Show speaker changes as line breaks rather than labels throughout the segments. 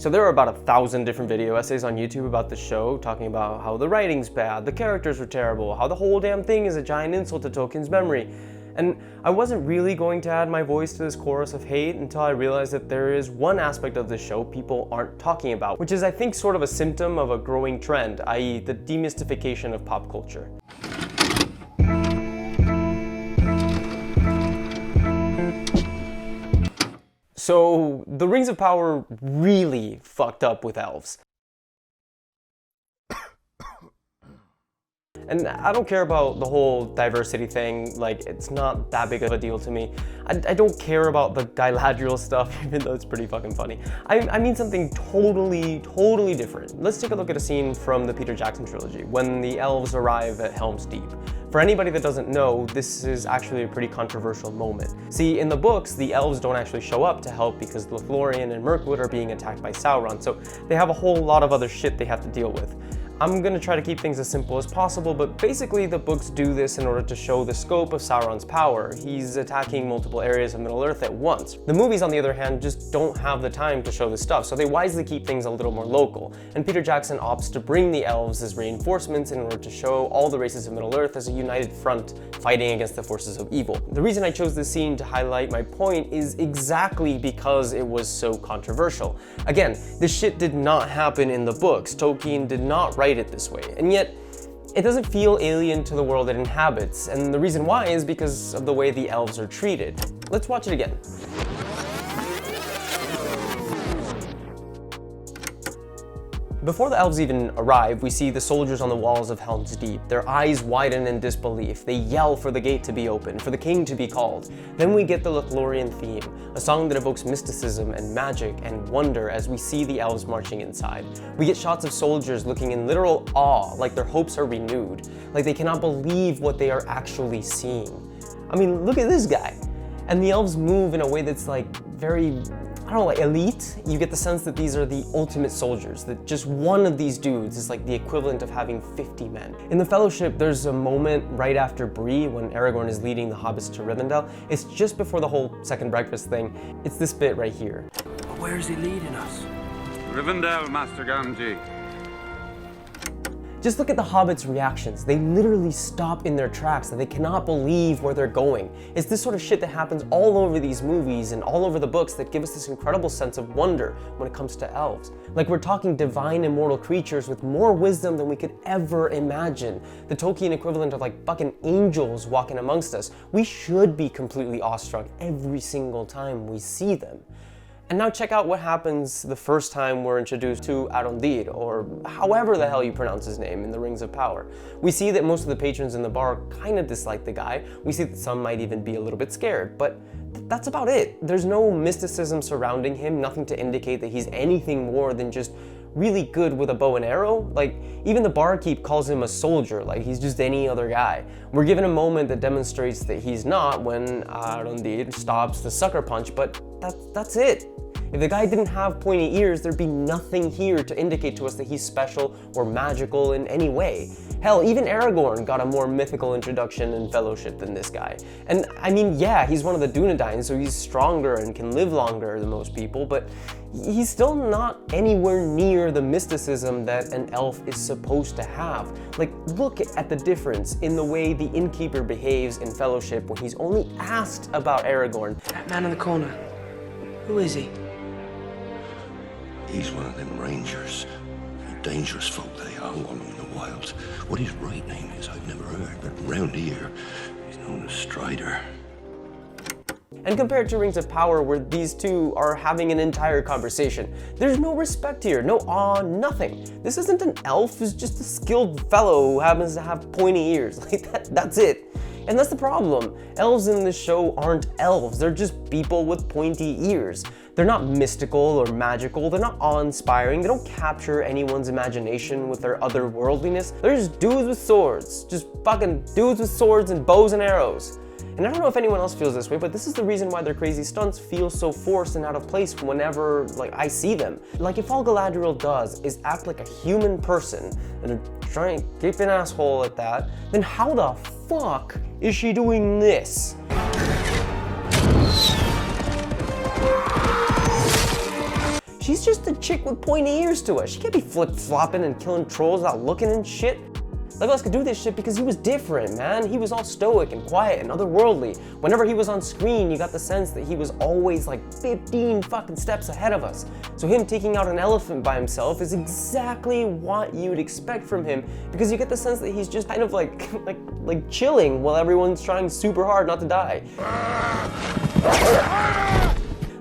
So there are about 1,000 different video essays on YouTube about the show, talking about how the writing's bad, the characters were terrible, how the whole damn thing is a giant insult to Tolkien's memory. And I wasn't really going to add my voice to this chorus of hate until I realized that there is one aspect of the show people aren't talking about, which is, I think, sort of a symptom of a growing trend, i.e. the demystification of pop culture. So, the Rings of Power really fucked up with elves. And I don't care about the whole diversity thing, like, it's not that big of a deal to me. I don't care about the Galadriel stuff, even though it's pretty fucking funny. I mean something totally different. Let's take a look at a scene from the Peter Jackson trilogy, when the elves arrive at Helm's Deep. For anybody that doesn't know, this is actually a pretty controversial moment. See, in the books, the elves don't actually show up to help because Lothlorien and Mirkwood are being attacked by Sauron, so they have a whole lot of other shit they have to deal with. I'm gonna try to keep things as simple as possible, but basically the books do this in order to show the scope of Sauron's power. He's attacking multiple areas of Middle-earth at once. The movies, on the other hand, just don't have the time to show this stuff, so they wisely keep things a little more local. And Peter Jackson opts to bring the elves as reinforcements in order to show all the races of Middle-earth as a united front fighting against the forces of evil. The reason I chose this scene to highlight my point is exactly because it was so controversial. Again, this shit did not happen in the books. Tolkien did not write it this way, and yet it doesn't feel alien to the world it inhabits, and the reason why is because of the way the elves are treated. Let's watch it again. Before the elves even arrive, we see the soldiers on the walls of Helm's Deep. Their eyes widen in disbelief. They yell for the gate to be opened, for the king to be called. Then we get the Lothlorien theme, a song that evokes mysticism and magic and wonder as we see the elves marching inside. We get shots of soldiers looking in literal awe, like their hopes are renewed, like they cannot believe what they are actually seeing. I mean, look at this guy. And the elves move in a way that's like very, I don't know, like elite. You get the sense that these are the ultimate soldiers, that just one of these dudes is like the equivalent of having 50 men. In the Fellowship, there's a moment right after Bree when Aragorn is leading the hobbits to Rivendell. It's just before the whole second breakfast thing. It's this bit right here.
Where is he leading us?
Rivendell, Master Gamgee.
Just look at the hobbits' reactions. They literally stop in their tracks, that they cannot believe where they're going. It's this sort of shit that happens all over these movies and all over the books that give us this incredible sense of wonder when it comes to elves. Like we're talking divine immortal creatures with more wisdom than we could ever imagine. The Tolkien equivalent of like fucking angels walking amongst us. We should be completely awestruck every single time we see them. And now check out what happens the first time we're introduced to Arondir, or however the hell you pronounce his name in the Rings of Power. We see that most of the patrons in the bar kind of dislike the guy. We see that some might even be a little bit scared, but that's about it. There's no mysticism surrounding him, nothing to indicate that he's anything more than just really good with a bow and arrow. Like, even the barkeep calls him a soldier, like he's just any other guy. We're given a moment that demonstrates that he's not when Arondir stops the sucker punch, but that's it. If the guy didn't have pointy ears, there'd be nothing here to indicate to us that he's special or magical in any way. Hell, even Aragorn got a more mythical introduction in Fellowship than this guy. And I mean, yeah, he's one of the Dunedain, so he's stronger and can live longer than most people, but he's still not anywhere near the mysticism that an elf is supposed to have. Like, look at the difference in the way the innkeeper behaves in Fellowship when he's only asked about Aragorn.
That man in the corner. Who is he?
He's one of them rangers. Dangerous folk they are wandering in the wilds. What his right name is, I've never heard, but round here, he's known as Strider.
And compared to Rings of Power, where these two are having an entire conversation, there's no respect here, no awe, nothing. This isn't an elf who's just a skilled fellow who happens to have pointy ears. Like, that's it. And that's the problem. Elves in this show aren't elves, they're just people with pointy ears. They're not mystical or magical, they're not awe-inspiring, they don't capture anyone's imagination with their otherworldliness. They're just dudes with swords, just fucking dudes with swords and bows and arrows. And I don't know if anyone else feels this way, but this is the reason why their crazy stunts feel so forced and out of place whenever, like, I see them. Like, if all Galadriel does is act like a human person, and a giant gaping asshole at that, then how the fuck is she doing this? She's just a chick with pointy ears to us. She can't be flip-flopping and killing trolls without looking and shit. Legolas could do this shit because he was different, man. He was all stoic and quiet and otherworldly. Whenever he was on screen, you got the sense that he was always like 15 fucking steps ahead of us. So him taking out an elephant by himself is exactly what you'd expect from him, because you get the sense that he's just kind of like chilling while everyone's trying super hard not to die.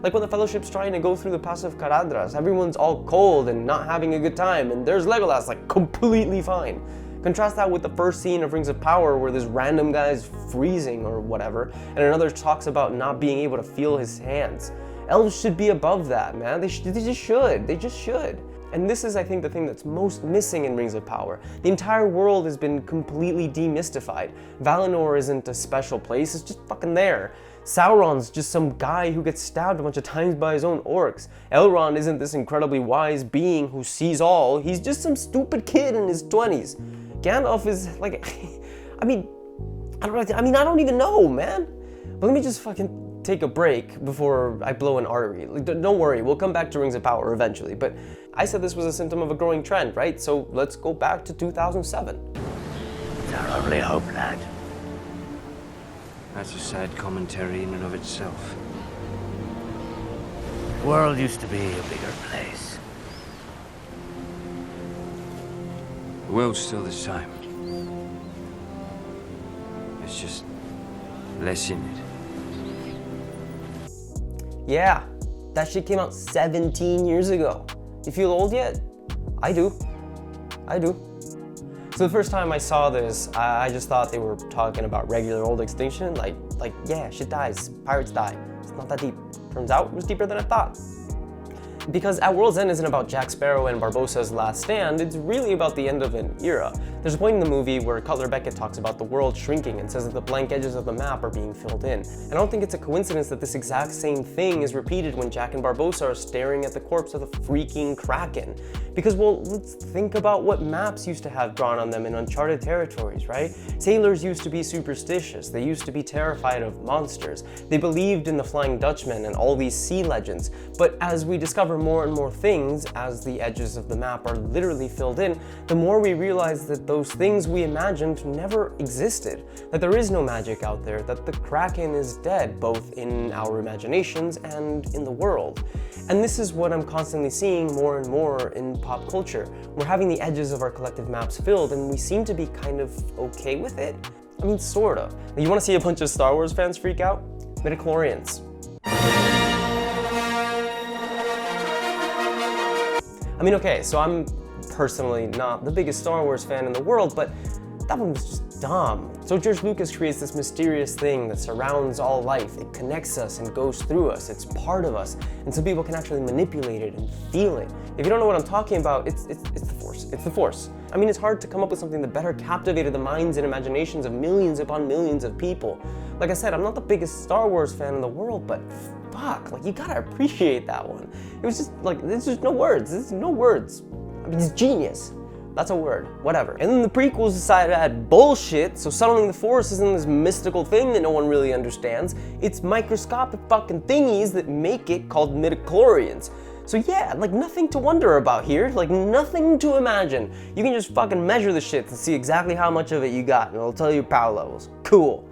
Like when the Fellowship's trying to go through the Pass of Caradhras, everyone's all cold and not having a good time, and there's Legolas like completely fine. Contrast that with the first scene of Rings of Power where this random guy's freezing or whatever, and another talks about not being able to feel his hands. Elves should be above that, man. They just should. And this is, I think, the thing that's most missing in Rings of Power. The entire world has been completely demystified. Valinor isn't a special place, it's just fucking there. Sauron's just some guy who gets stabbed a bunch of times by his own orcs. Elrond isn't this incredibly wise being who sees all, he's just some stupid kid in his 20s. Gandalf is like, I don't even know, man. But let me just fucking take a break before I blow an artery. Like, don't worry, we'll come back to Rings of Power eventually. But I said this was a symptom of a growing trend, right? So let's go back to 2007.
It's our only hope, lad.
That's a sad commentary in and of itself.
The world used to be a bigger place.
The world's still the same. It's just less in it.
Yeah, that shit came out 17 years ago. You feel old yet? I do. So the first time I saw this, I just thought they were talking about regular old extinction, like yeah, shit dies, pirates die. It's not that deep. Turns out it was deeper than I thought. Because At World's End isn't about Jack Sparrow and Barbossa's last stand, it's really about the end of an era. There's a point in the movie where Cutler Beckett talks about the world shrinking and says that the blank edges of the map are being filled in. And I don't think it's a coincidence that this exact same thing is repeated when Jack and Barbossa are staring at the corpse of the freaking Kraken. Because, well, let's think about what maps used to have drawn on them in uncharted territories, right? Sailors used to be superstitious, they used to be terrified of monsters, they believed in the Flying Dutchman and all these sea legends. But as we discover more and more things, as the edges of the map are literally filled in, the more we realize that those things we imagined never existed, that there is no magic out there, that the Kraken is dead, both in our imaginations and in the world. And this is what I'm constantly seeing more and more in pop culture. We're having the edges of our collective maps filled, and we seem to be kind of okay with it. I mean, sorta. You wanna see a bunch of Star Wars fans freak out? Midichlorians. I mean, okay, so I'm personally not the biggest Star Wars fan in the world, but that one was just dumb. So George Lucas creates this mysterious thing that surrounds all life. It connects us and goes through us. It's part of us. And some people can actually manipulate it and feel it. If you don't know what I'm talking about, it's the Force. It's the Force. I mean, it's hard to come up with something that better captivated the minds and imaginations of millions upon millions of people. Like I said, I'm not the biggest Star Wars fan in the world, but fuck, like, you gotta appreciate that one. It was just like, there's just no words. There's no words. I mean, it's genius. That's a word, whatever. And then the prequels decided to add bullshit, so suddenly the Force isn't this mystical thing that no one really understands. It's microscopic fucking thingies that make it, called midichlorians. So yeah, like, nothing to wonder about here, like nothing to imagine. You can just fucking measure the shit and see exactly how much of it you got, and it'll tell you your power levels. Cool.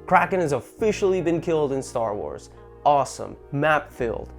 Kraken has officially been killed in Star Wars. Awesome. Map filled.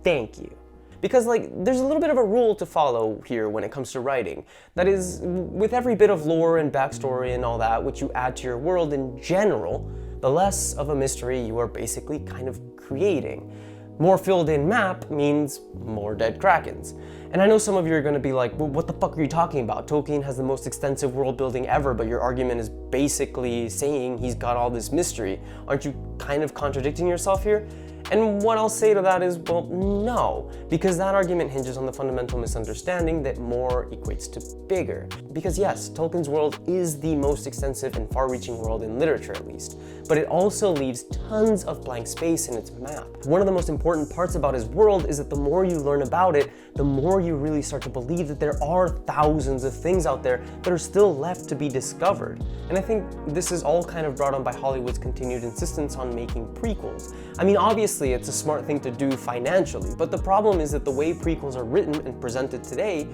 Thank you. Because, like, there's a little bit of a rule to follow here when it comes to writing. That is, with every bit of lore and backstory and all that, which you add to your world in general, the less of a mystery you are basically kind of creating. More filled in map means more dead Krakens. And I know some of you are going to be like, well, what the fuck are you talking about? Tolkien has the most extensive world building ever, but your argument is basically saying he's got all this mystery. Aren't you kind of contradicting yourself here? And what I'll say to that is, well, no, because that argument hinges on the fundamental misunderstanding that more equates to bigger. Because yes, Tolkien's world is the most extensive and far-reaching world in literature, at least, but it also leaves tons of blank space in its map. One of the most important parts about his world is that the more you learn about it, the more you really start to believe that there are thousands of things out there that are still left to be discovered. And I think this is all kind of brought on by Hollywood's continued insistence on making prequels. I mean, obviously obviously it's a smart thing to do financially, but the problem is that the way prequels are written and presented today,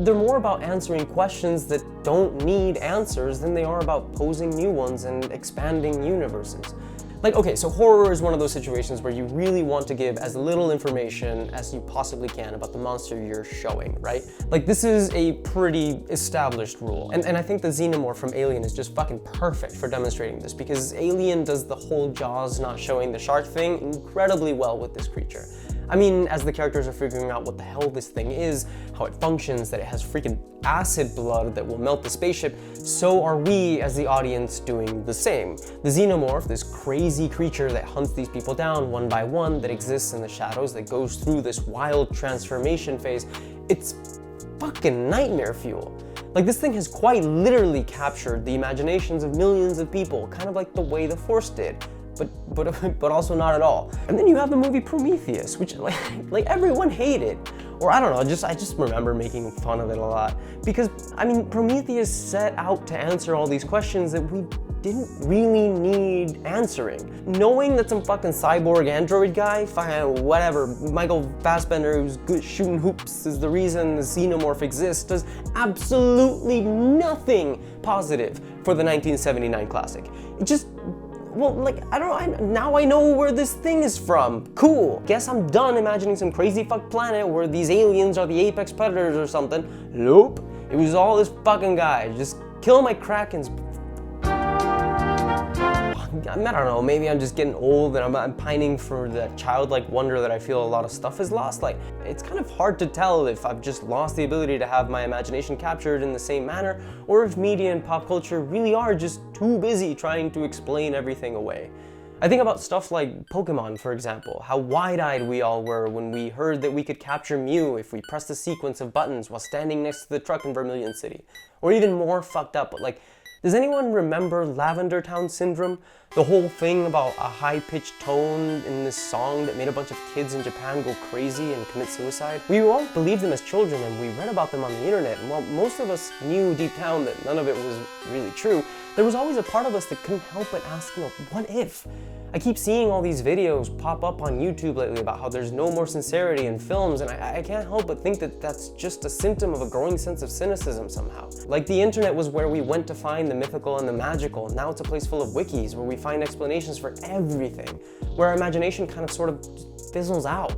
they're more about answering questions that don't need answers than they are about posing new ones and expanding universes. Like, okay, so horror is one of those situations where you really want to give as little information as you possibly can about the monster you're showing, right? Like, this is a pretty established rule. And I think the xenomorph from Alien is just fucking perfect for demonstrating this, because Alien does the whole Jaws not showing the shark thing incredibly well with this creature. I mean, as the characters are figuring out what the hell this thing is, how it functions, that it has freaking acid blood that will melt the spaceship, so are we as the audience doing the same. The xenomorph, this crazy creature that hunts these people down one by one, that exists in the shadows, that goes through this wild transformation phase, it's fucking nightmare fuel. Like, this thing has quite literally captured the imaginations of millions of people, kind of like the way the Force did. But also not at all. And then you have the movie Prometheus, which like everyone hated. Or I don't know, I just remember making fun of it a lot. Because, I mean, Prometheus set out to answer all these questions that we didn't really need answering. Knowing that some fucking cyborg android guy, whatever, Michael Fassbender, who's good shooting hoops, is the reason the xenomorph exists, does absolutely nothing positive for the 1979 classic. It just, well, like, I don't know, now I know where this thing is from. Cool. Guess I'm done imagining some crazy fuck planet where these aliens are the apex predators or something. Nope. It was all this fucking guy. Just kill my krakens. I don't know, maybe I'm just getting old and I'm pining for that childlike wonder that I feel a lot of stuff is lost. Like, it's kind of hard to tell if I've just lost the ability to have my imagination captured in the same manner, or if media and pop culture really are just too busy trying to explain everything away. I think about stuff like Pokemon, for example, how wide-eyed we all were when we heard that we could capture Mew if we pressed a sequence of buttons while standing next to the truck in Vermilion City. Or even more fucked up, but like, does anyone remember Lavender Town Syndrome? The whole thing about a high-pitched tone in this song that made a bunch of kids in Japan go crazy and commit suicide? We all believed them as children and we read about them on the internet, and while most of us knew deep down that none of it was really true, there was always a part of us that couldn't help but ask, what if? I keep seeing all these videos pop up on YouTube lately about how there's no more sincerity in films, and I can't help but think that that's just a symptom of a growing sense of cynicism somehow. Like, the internet was where we went to find the mythical and the magical, and now it's a place full of wikis where we find explanations for everything, where our imagination kind of sort of fizzles out.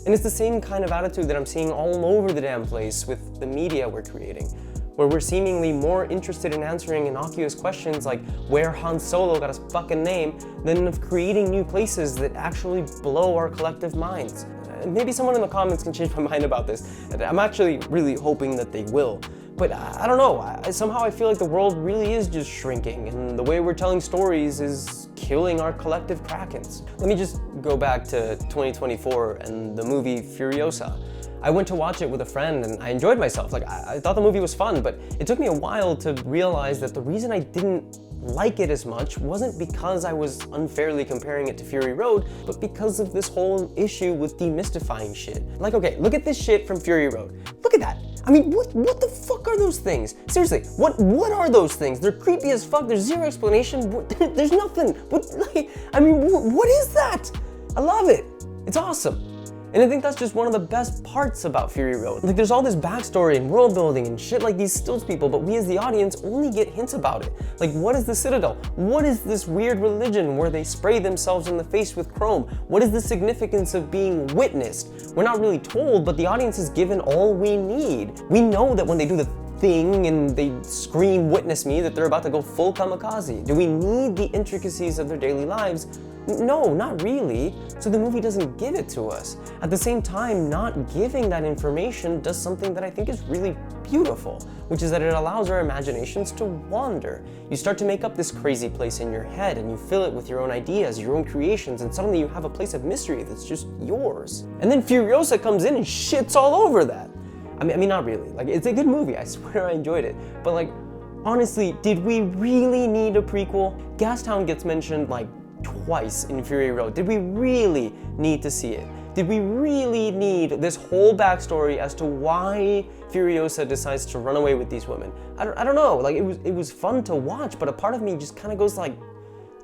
And it's the same kind of attitude that I'm seeing all over the damn place with the media we're creating, where we're seemingly more interested in answering innocuous questions like where Han Solo got his fucking name than of creating new places that actually blow our collective minds. Maybe someone in the comments can change my mind about this. I'm actually really hoping that they will. But I don't know, somehow I feel like the world really is just shrinking, and the way we're telling stories is killing our collective krakens. Let me just go back to 2024 and the movie Furiosa. I went to watch it with a friend and I enjoyed myself. Like, I thought the movie was fun, but it took me a while to realize that the reason I didn't like it as much wasn't because I was unfairly comparing it to Fury Road, but because of this whole issue with demystifying shit. Like, okay, look at this shit from Fury Road. Look at that. I mean, what the fuck are those things? Seriously, what are those things? They're creepy as fuck. There's zero explanation. There's nothing. What is that? I love it. It's awesome. And I think that's just one of the best parts about Fury Road. Like, there's all this backstory and world building and shit like these stills people, but we as the audience only get hints about it. Like, what is the Citadel? What is this weird religion where they spray themselves in the face with chrome? What is the significance of being witnessed? We're not really told, but the audience is given all we need. We know that when they do the thing and they scream "witness me," that they're about to go full kamikaze. Do we need the intricacies of their daily lives? No, not really. So the movie doesn't give it to us. At the same time, not giving that information does something that I think is really beautiful, which is that it allows our imaginations to wander. You start to make up this crazy place in your head and you fill it with your own ideas, your own creations, and suddenly you have a place of mystery that's just yours. And then Furiosa comes in and shits all over that. I mean, not really. Like, it's a good movie. I swear I enjoyed it. But like, honestly, did we really need a prequel? Gastown gets mentioned like twice in Fury Road. Did we really need to see it? Did we really need this whole backstory as to why Furiosa decides to run away with these women? I don't know. Like, it was fun to watch, but a part of me just kind of goes like,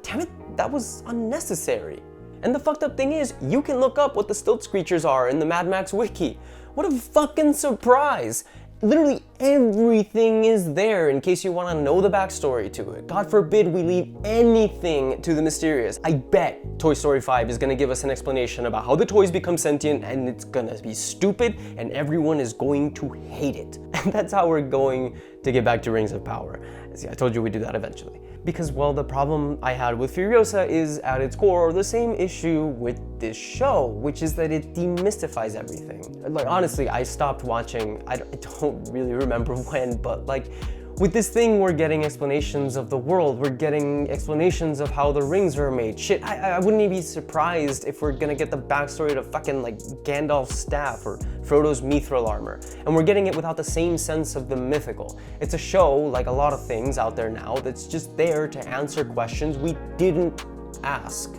damn it, that was unnecessary. And the fucked up thing is, you can look up what the Stilts creatures are in the Mad Max wiki. What a fucking surprise! Literally everything is there in case you want to know the backstory to it. God forbid we leave anything to the mysterious. I bet Toy Story 5 is going to give us an explanation about how the toys become sentient, and it's going to be stupid and everyone is going to hate it. And that's how we're going to get back to Rings of Power. See, I told you we'd do that eventually. Because, well, the problem I had with Furiosa is at its core the same issue with this show, which is that it demystifies everything. Like, honestly, I stopped watching, I don't really remember when, but like, with this thing, we're getting explanations of the world, we're getting explanations of how the rings are made. Shit, I wouldn't even be surprised if we're gonna get the backstory to fucking like Gandalf's staff or Frodo's mithril armor. And we're getting it without the same sense of the mythical. It's a show, like a lot of things out there now, that's just there to answer questions we didn't ask.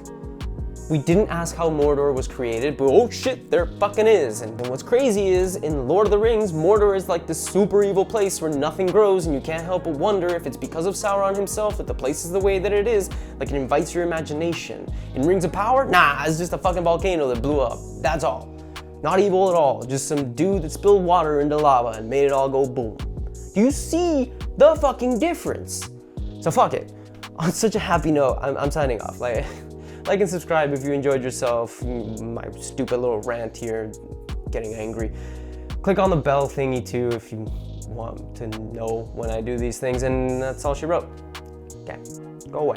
We didn't ask how Mordor was created, but oh shit, there fucking is. And then what's crazy is, in Lord of the Rings, Mordor is like this super evil place where nothing grows, and you can't help but wonder if it's because of Sauron himself that the place is the way that it is. Like, it invites your imagination. In Rings of Power, nah, it's just a fucking volcano that blew up. That's all. Not evil at all, just some dude that spilled water into lava and made it all go boom. Do you see the fucking difference? So fuck it. On such a happy note, I'm signing off. Like and subscribe if you enjoyed yourself, my stupid little rant here, getting angry. Click on the bell thingy too if you want to know when I do these things, and that's all she wrote. Okay, go away.